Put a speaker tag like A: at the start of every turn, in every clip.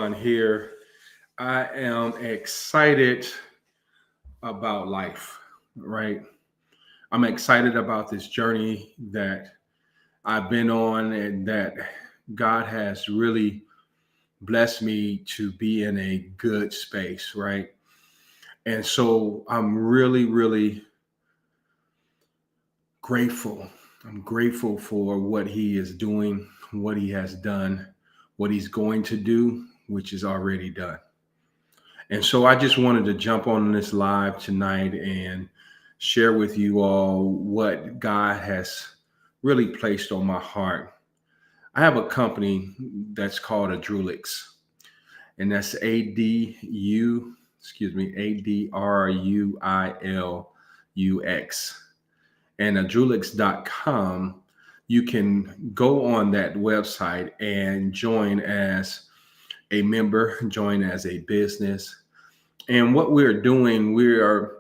A: Sean here. I am excited about life, right? I'm excited about this journey that I've been on and that God has really blessed me to be in a good space, right? And so I'm really grateful. I'm grateful for what He is doing, what He has done, what He's going to do, which is already done. And so I just wanted to jump on this live tonight and share with you all what God has really placed on my heart. I have a company that's called Adrulix, and that's Adrulux. And Adrulix.com, you can go on that website and join as a member, join as a business. And what we're doing, we are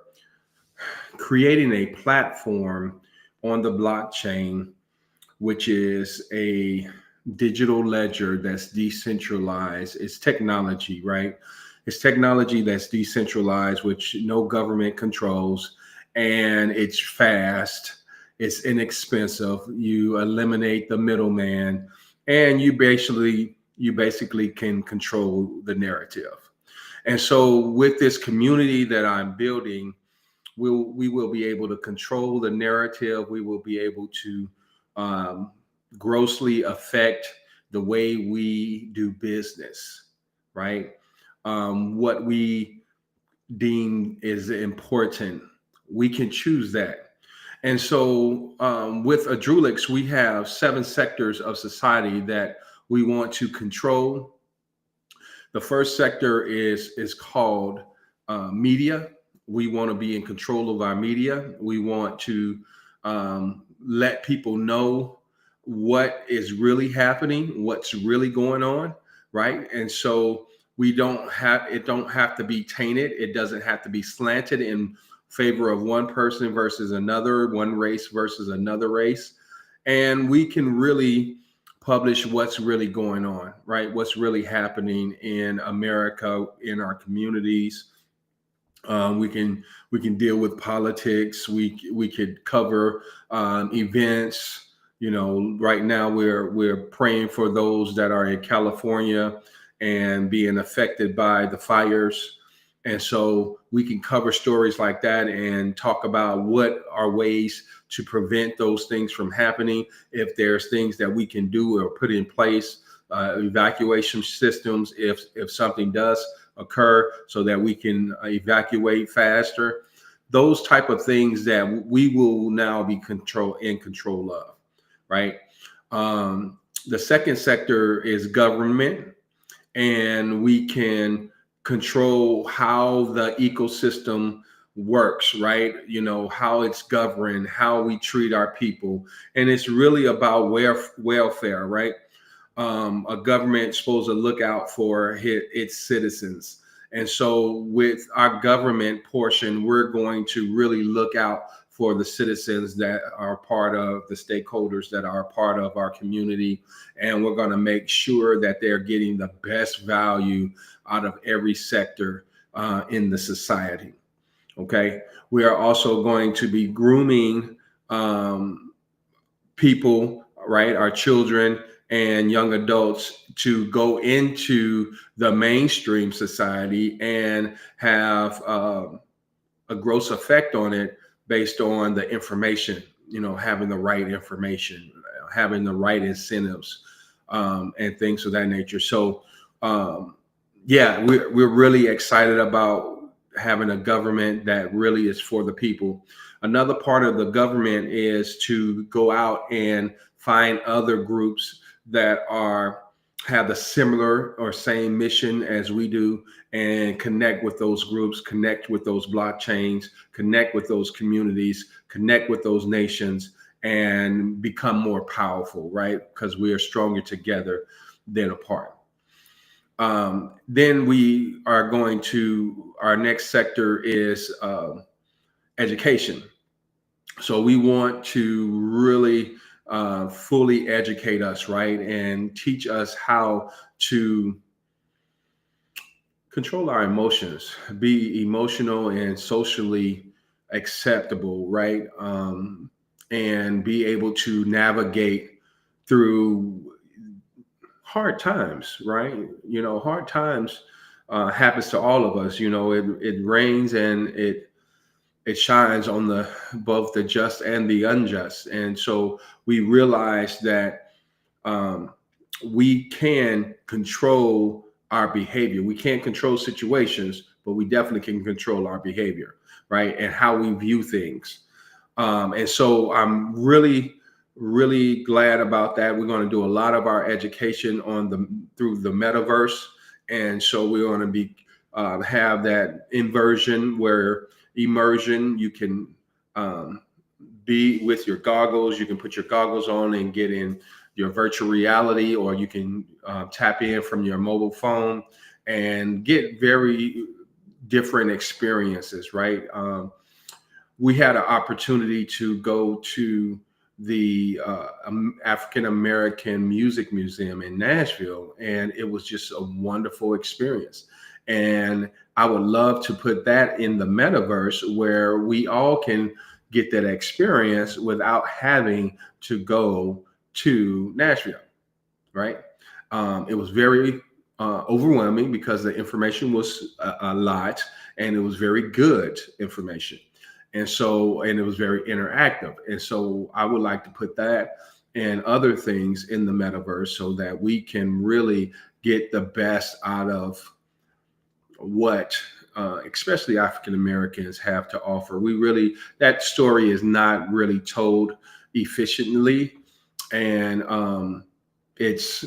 A: creating a platform on the blockchain, which is a digital ledger that's decentralized. It's technology, right? It's technology that's decentralized, which no government controls, and it's fast, it's inexpensive. You eliminate the middleman, and you basically can control the narrative. And so with this community that I'm building, we will be able to control the narrative. We will be able to um, grossly affect the way we do business, right? What we deem is important, we can choose that. And so with Adrulix, we have 7 sectors of society that we want to control. The first sector is called media. We want to be in control of our media. We want to let people know what is really happening, what's really going on, right? And so we don't have it don't have to be tainted. It doesn't have to be slanted in favor of one person versus another, one race versus another race. And we can really publish what's really going on, right? What's really happening in America, in our communities. We can deal with politics. We could cover events. You know, right now we're praying for those that are in California and being affected by the fires. And so we can cover stories like that and talk about what are ways to prevent those things from happening. If there's things that we can do or put in place, evacuation systems, if something does occur, so that we can evacuate faster. Those type of things that we will now be in control of, right? The second sector is government, and we can control how the ecosystem works, right? You know, how it's governed, how we treat our people. And it's really about welfare, right? A government is supposed to look out for its citizens. And so with our government portion, we're going to really look out for the citizens that are part of the stakeholders that are part of our community. And we're going to make sure that they're getting the best value out of every sector in the society. Okay. We are also going to be grooming people, right? Our children and young adults to go into the mainstream society and have a gross effect on it based on the information, you know, having the right information, having the right incentives, and things of that nature. So, yeah, we're really excited about having a government that really is for the people. Another part of the government is to go out and find other groups that have the similar or same mission as we do, and connect with those groups, connect with those blockchains, connect with those communities, connect with those nations, and become more powerful, right? Because we are stronger together than apart. Then we are going to, our next sector is education. So we want to really fully educate us, right? And teach us how to control our emotions, be emotional and socially acceptable, right? And be able to navigate through hard times, right? Hard times happens to all of us. It rains and it shines on the both the just and the unjust, and so we realize that um, we can control our behavior. We can't control situations, but we definitely can control our behavior, right? And how we view things. And so I'm really, really glad about that. We're going to do a lot of our education through the metaverse, and so we're going to be have that inversion where immersion. You can um, be with your goggles. You can put your goggles on and get in your virtual reality, or you can tap in from your mobile phone and get very different experiences, right? We had an opportunity to go to the African American Music Museum in Nashville, and it was just a wonderful experience. And I would love to put that in the metaverse where we all can get that experience without having to go to Nashville, right? It was very overwhelming because the information was a lot, and it was very good information. And it was very interactive. And so I would like to put that and other things in the metaverse so that we can really get the best out of what especially African Americans have to offer. That story is not really told efficiently, and it's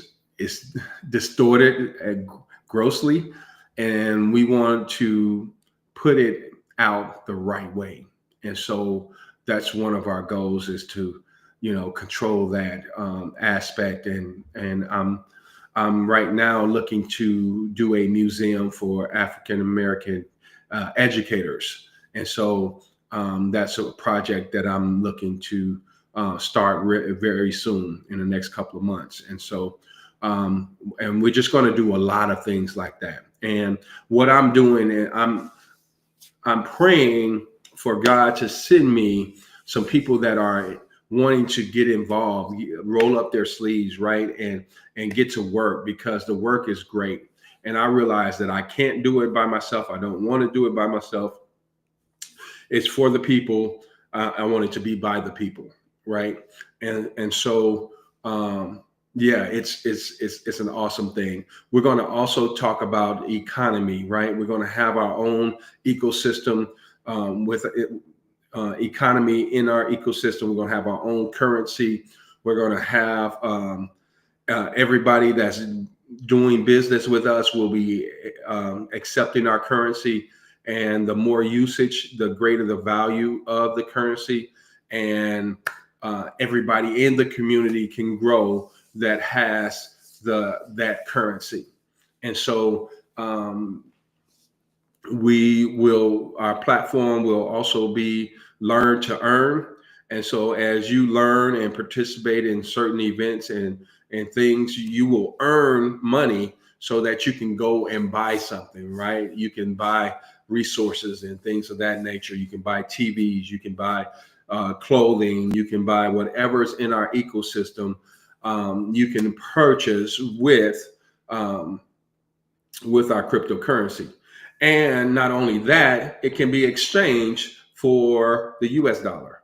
A: distorted grossly, and we want to put it out the right way. And so that's one of our goals, is to control that aspect. And I'm right now looking to do a museum for African American educators, and so that's a project that I'm looking to start very soon in the next couple of months. And so and we're just going to do a lot of things like that. And what I'm doing, and I'm praying for God to send me some people that are wanting to get involved, roll up their sleeves, right, and get to work, because the work is great. And I realize that I can't do it by myself. I don't want to do it by myself. It's for the people. I want it to be by the people, right? And so yeah, it's an awesome thing. We're going to also talk about economy, right? We're going to have our own ecosystem with economy in our ecosystem. We're going to have our own currency. We're going to have everybody that's doing business with us will be accepting our currency. And the more usage, the greater the value of the currency. And everybody in the community can grow that has that currency. And so our platform will also be learn to earn. And so as you learn and participate in certain events and things, you will earn money so that you can go and buy something, right? You can buy resources and things of that nature. You can buy TVs, you can buy clothing, you can buy whatever's in our ecosystem. You can purchase with our cryptocurrency. And not only that, it can be exchanged for the US dollar,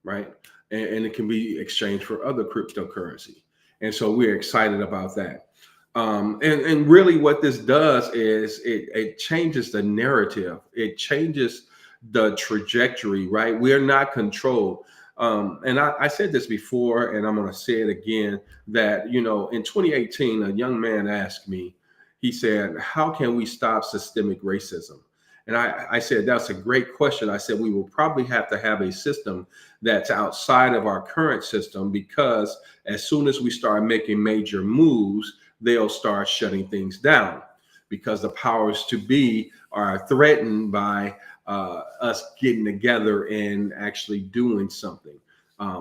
A: right? And it can be exchanged for other cryptocurrency. And so we're excited about that. And really what this does is it changes the narrative. It changes the trajectory, right? We're not controlled. And I said this before, and I'm going to say it again, that, in 2018, a young man asked me, he said, how can we stop systemic racism? And I said, that's a great question. I said, we will probably have to have a system that's outside of our current system, because as soon as we start making major moves, they'll start shutting things down, because the powers to be are threatened by us getting together and actually doing something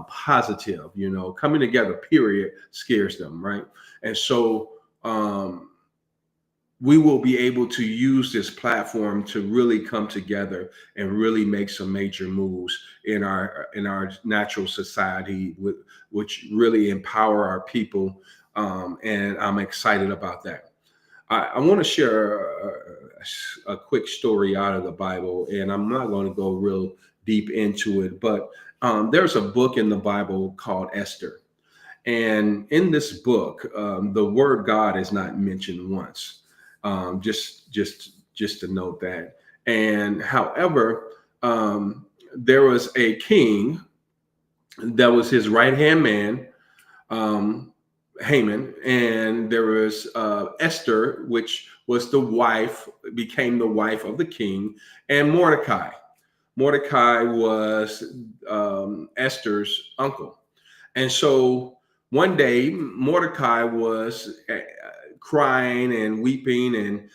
A: positive. Coming together, period, scares them, right? And so we will be able to use this platform to really come together and really make some major moves in our natural society, with which really empower our people. And I'm excited about that. I want to share a quick story out of the Bible, and I'm not going to go real deep into it, but there's a book in the Bible called Esther. And in this book, the word God is not mentioned once. Just to note that. And however, there was a king that was his right hand man, um, Haman, and there was Esther, which was the wife, became the wife of the king, and Mordecai. Mordecai was Esther's uncle. And so one day, Mordecai was crying and weeping and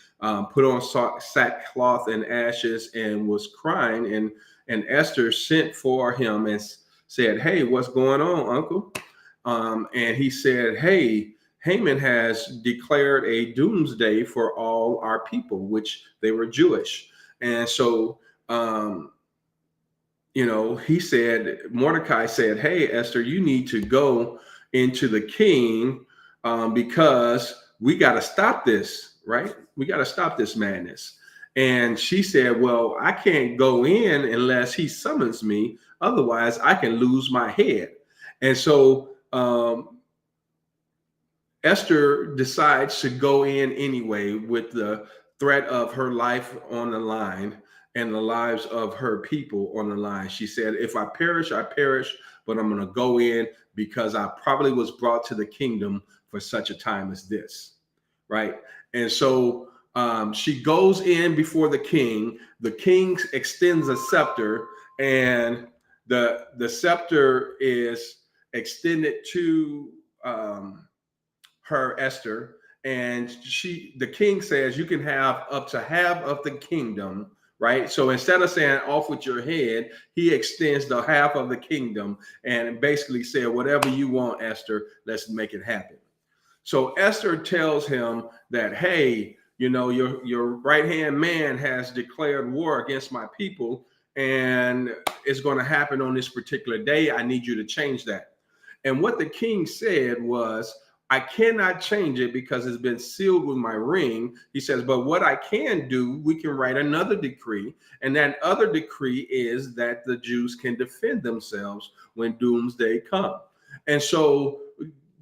A: put on sackcloth and ashes and was crying. And Esther sent for him and said, "Hey, what's going on, uncle?" And he said, "Hey, Haman has declared a doomsday for all our people," which they were Jewish. And so, he said, Mordecai said, "Hey, Esther, you need to go into the king, because we got to stop this, right? We got to stop this madness." And she said, "Well, I can't go in unless he summons me. Otherwise, I can lose my head." And so Esther decides to go in anyway with the threat of her life on the line and the lives of her people on the line. She said, "If I perish, I perish, but I'm going to go in because I probably was brought to the kingdom for such a time as this." Right. And so she goes in before the king. The king extends a scepter, and the scepter is extended to her, Esther, and the king says, "You can have up to half of the kingdom." Right. So instead of saying "off with your head," he extends the half of the kingdom and basically said, "Whatever you want, Esther, let's make it happen." So Esther tells him that, "Hey, your right hand man has declared war against my people, and it's going to happen on this particular day. I need you to change that." And what the king said was, "I cannot change it because it's been sealed with my ring." He says, "But what I can do, we can write another decree. And that other decree is that the Jews can defend themselves when doomsday comes." And so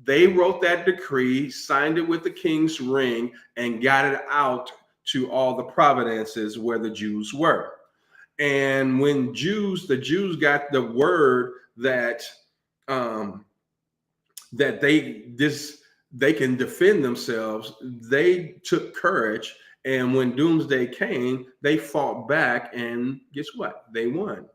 A: they wrote that decree, signed it with the king's ring, and got it out to all the provinces where the Jews were. And when the Jews got the word that that they can defend themselves, they took courage, and when doomsday came, they fought back, and guess what? They won.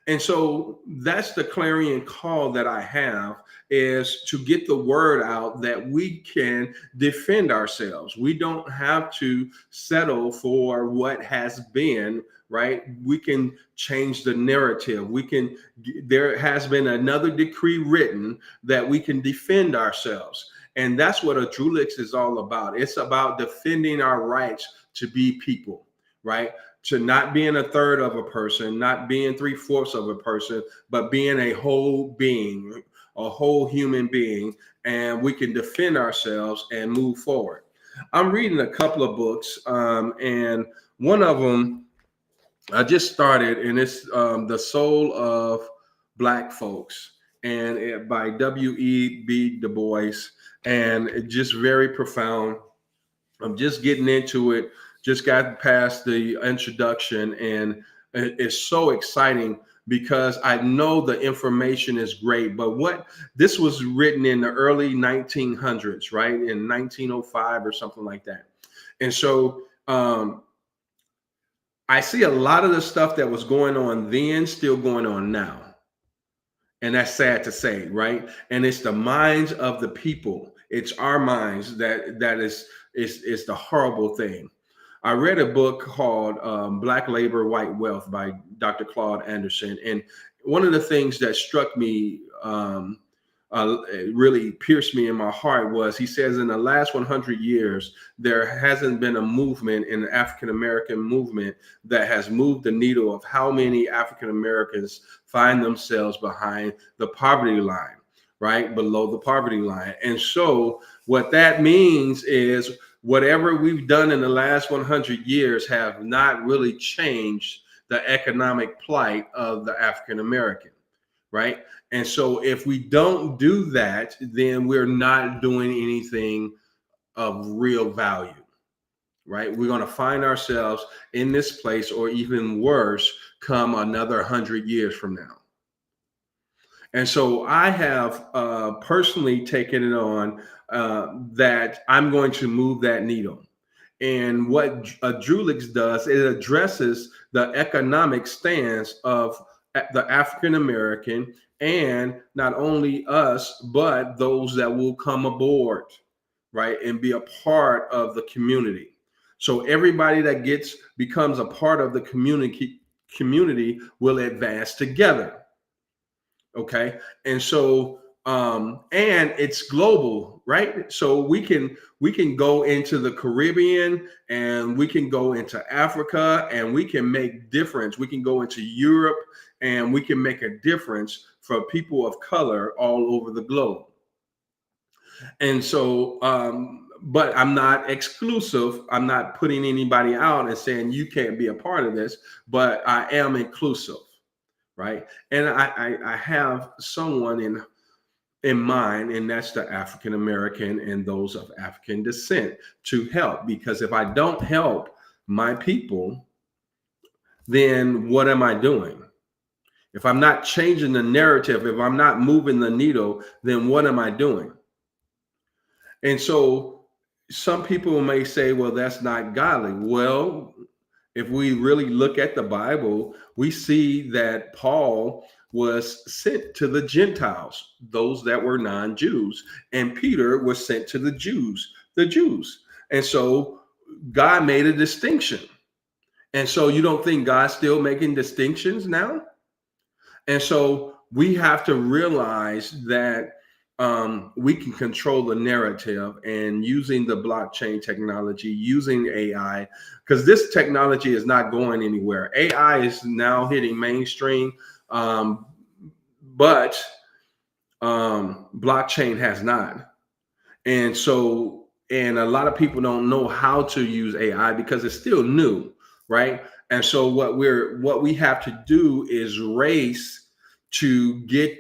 A: And so that's the clarion call that I have, is to get the word out that we can defend ourselves. We don't have to settle for what has been, right? We can change the narrative. There has been another decree written that we can defend ourselves. And that's what a Drulix is all about. It's about defending our rights to be people, right? To not being a third of a person, not being 3/4 of a person, but being a whole being, a whole human being, and we can defend ourselves and move forward. I'm reading a couple of books, and one of them I just started, and it's The Soul of Black Folks, and by W.E.B. Du Bois, and it's just very profound. I'm just getting into it. Just got past the introduction, and it's so exciting because I know the information is great. But this was written in the early 1900s, right? In 1905 or something like that. And so I see a lot of the stuff that was going on then still going on now. And that's sad to say, right? And it's the minds of the people. It's our minds that is the horrible thing. I read a book called Black Labor, White Wealth by Dr. Claude Anderson. And one of the things that struck me it really pierced me in my heart was he says in the last 100 years, there hasn't been a movement in the African American movement that has moved the needle of how many African Americans find themselves behind the poverty line, right? Below the poverty line. And so what that means is whatever we've done in the last 100 years have not really changed the economic plight of the African American, right? And so if we don't do that, then we're not doing anything of real value, right? We're going to find ourselves in this place, or even worse, come another 100 years from now. And so I have personally taken it on that I'm going to move that needle. And what Drulix does, it addresses the economic stance of the African American, and not only us, but those that will come aboard, right, and be a part of the community. So everybody that becomes a part of the community will advance together. Okay. And so and it's global, right? So we can go into the Caribbean, and we can go into Africa, and we can make difference. We can go into Europe, and we can make a difference for people of color all over the globe. And so but I'm not exclusive. I'm not putting anybody out and saying you can't be a part of this, but I am inclusive, right? And I have someone in mind, and that's the African American and those of African descent to help. Because if I don't help my people, then what am I doing? If I'm not changing the narrative, if I'm not moving the needle, then what am I doing? And so some people may say, well, that's not godly. Well, if we really look at the Bible, we see that Paul was sent to the Gentiles, those that were non-Jews, and Peter was sent to the Jews, the Jews. And so God made a distinction. And so you don't think God's still making distinctions now? And so we have to realize that we can control the narrative, and using the blockchain technology, using AI, because this technology is not going anywhere. AI is now hitting mainstream, but blockchain has not. And so, and a lot of people don't know how to use AI because it's still new, right? And so what we have to do is race to get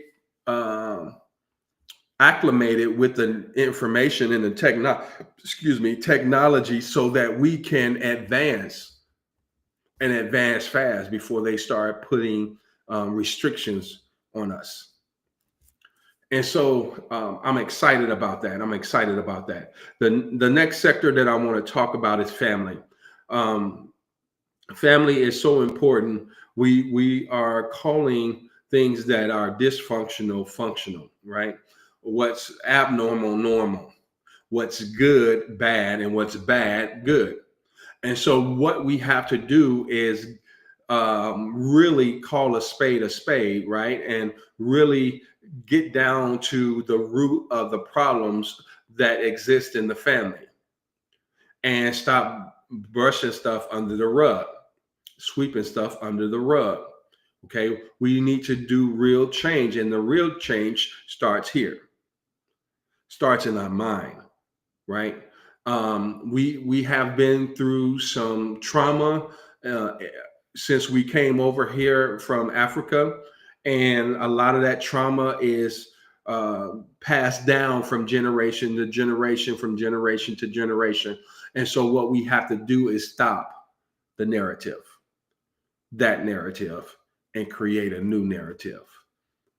A: acclimated with the information and the technology, so that we can advance and advance fast before they start putting restrictions on us. And so I'm excited about that. I'm excited about that. The next sector that I want to talk about is family. Family is so important. We are calling things that are dysfunctional functional, right? What's abnormal normal, what's good bad, and what's bad good. And so what we have to do is really call a spade, right? And really get down to the root of the problems that exist in the family, and stop brushing stuff under the rug, sweeping stuff under the rug. Okay, we need to do real change, and the real change starts here, starts in our mind, right? We have been through some trauma since we came over here from Africa, and a lot of that trauma is passed down from generation to generation, from generation to generation. And so what we have to do is stop the narrative, that narrative, and create a new narrative,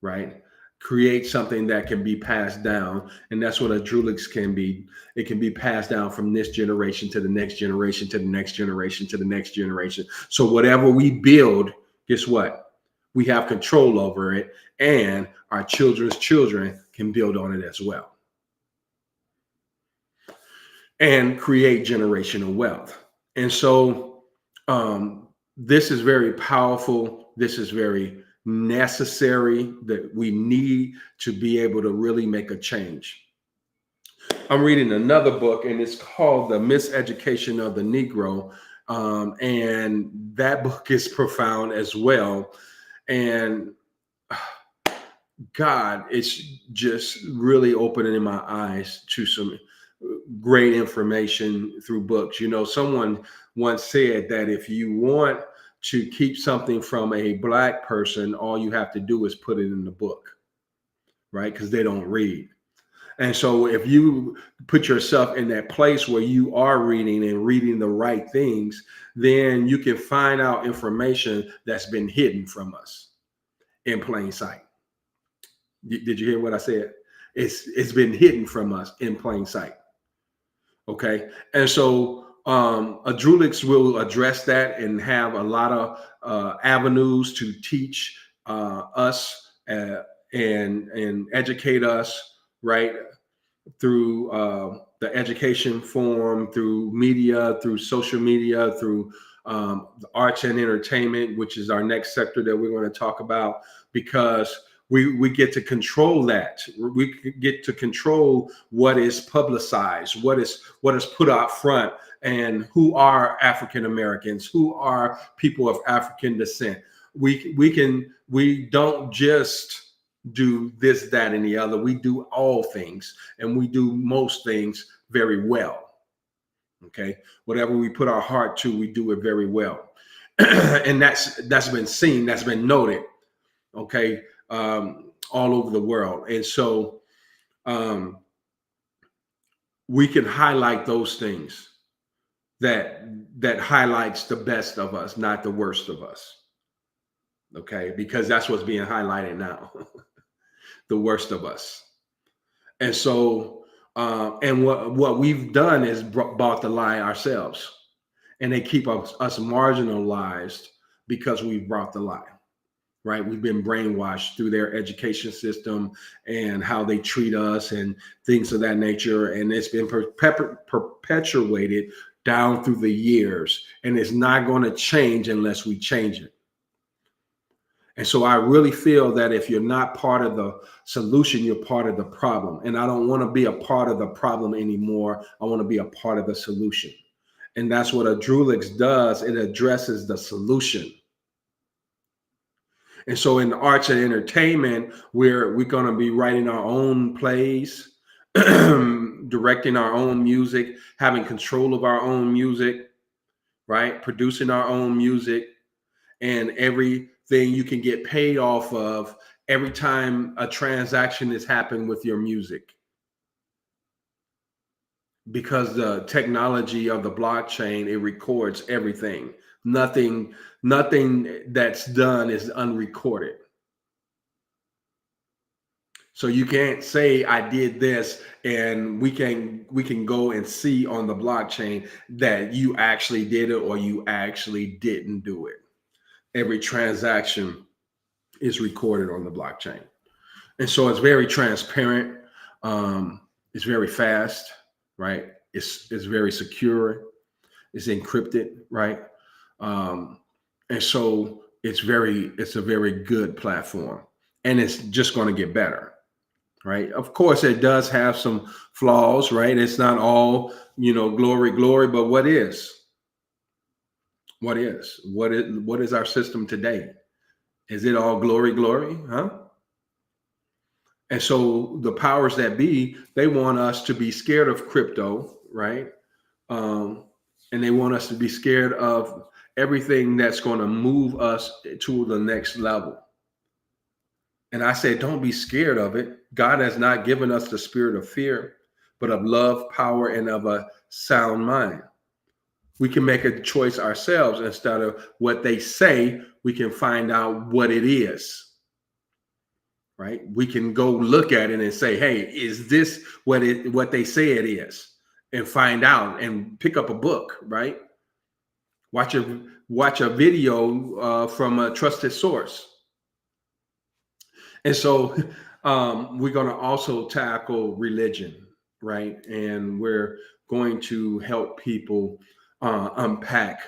A: right? Create something that can be passed down. And that's what a Drulix can be. It can be passed down from this generation to the next generation, to the next generation, to the next generation. So whatever we build, guess what? We have control over it, and our children's children can build on it as well, and create generational wealth. And so this is very powerful. This is very necessary, that we need to be able to really make a change. I'm reading another book, and it's called The Miseducation of the Negro. And that book is profound as well. And God, it's just really opening my eyes to some great information through books. Someone once said that if you want to keep something from a Black person, all you have to do is put it in the book, right? Because they don't read. And so if you put yourself in that place where you are reading and reading the right things, then you can find out information that's been hidden from us in plain sight. Did you hear what I said? It's been hidden from us in plain sight. Okay. And so Adrulix will address that and have a lot of avenues to teach us and educate us, right? Through the education forum, through media, through social media, through the arts and entertainment, which is our next sector that we're going to talk about, because we get to control that. We get to control what is publicized, what is put out front, and who are African Americans, who are people of African descent. We don't just do this, that, and the other. We do all things, and we do most things very well. Okay, whatever we put our heart to, we do it very well, and that's been seen, that's been noted. Okay, all over the world, and so we can highlight those things that highlights the best of us, not the worst of us. Okay, because that's what's being highlighted now. The worst of us. And so and what we've done is bought the lie ourselves, and they keep us marginalized because we've brought the lie, right? We've been brainwashed through their education system and how they treat us and things of that nature, and it's been perpetuated down through the years, and it's not going to change unless we change it. And so I really feel that if you're not part of the solution, you're part of the problem. And I don't want to be a part of the problem anymore. I want to be a part of the solution. And that's what Adrulix does. It addresses the solution. And so in the arts and entertainment, we're going to be writing our own plays, directing our own music, having control of our own music, right? Producing our own music, and everything you can get paid off of every time a transaction is happening with your music. Because the technology of the blockchain, it records everything. Nothing that's done is unrecorded. So you can't say I did this, and we can go and see on the blockchain that you actually did it or you actually didn't do it. Every transaction is recorded on the blockchain. And so it's very transparent. It's very fast, right? It's very secure. It's encrypted, right? And so it's a very good platform, and it's just going to get better, right? Of course, it does have some flaws, right? It's not all, glory, but what is our system today? Is it all glory, huh? And so the powers that be, they want us to be scared of crypto, right? And they want us to be scared of everything that's going to move us to the next level. And I said, don't be scared of it. God has not given us the spirit of fear, but of love, power, and of a sound mind. We can make a choice ourselves. Instead of what they say, we can find out what it is, right? We can go look at it and say, hey, is this what they say it is? And find out and pick up a book, right? Watch a video from a trusted source. And so we're going to also tackle religion, right? And we're going to help people unpack,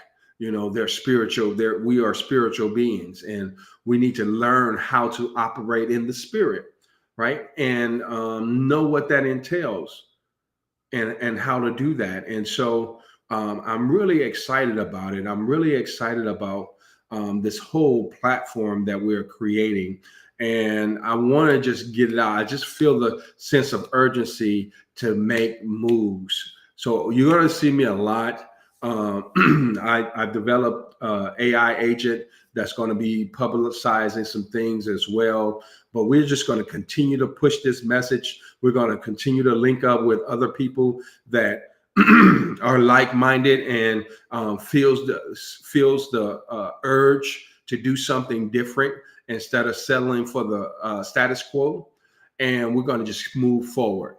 A: they're spiritual. We are spiritual beings, and we need to learn how to operate in the spirit, right? And know what that entails, and how to do that. And so I'm really excited about it. I'm really excited about this whole platform that we're creating. And I want to just get it out. I just feel the sense of urgency to make moves. So you're going to see me a lot. I've developed AI agent that's going to be publicizing some things as well. But we're just going to continue to push this message. We're going to continue to link up with other people that are like-minded and feels the urge to do something different instead of settling for the status quo. And we're going to just move forward.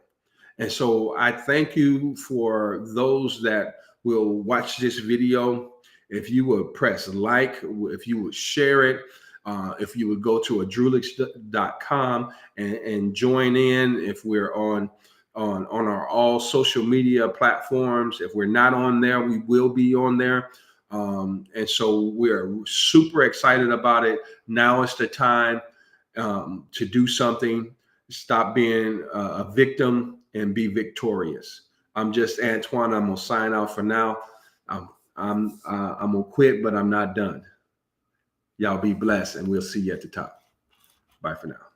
A: And so I thank you for those that will watch this video. If you would press like, if you would share it, if you would go to adrulix.com and join in. If we're on our all social media platforms, if we're not on there, we will be on there. And so we're super excited about it. Now is the time to do something. Stop being a victim and be victorious. I'm just Antoine. I'm gonna sign out for now. I'm gonna quit, but I'm not done. Y'all be blessed, and we'll see you at the top. Bye for now.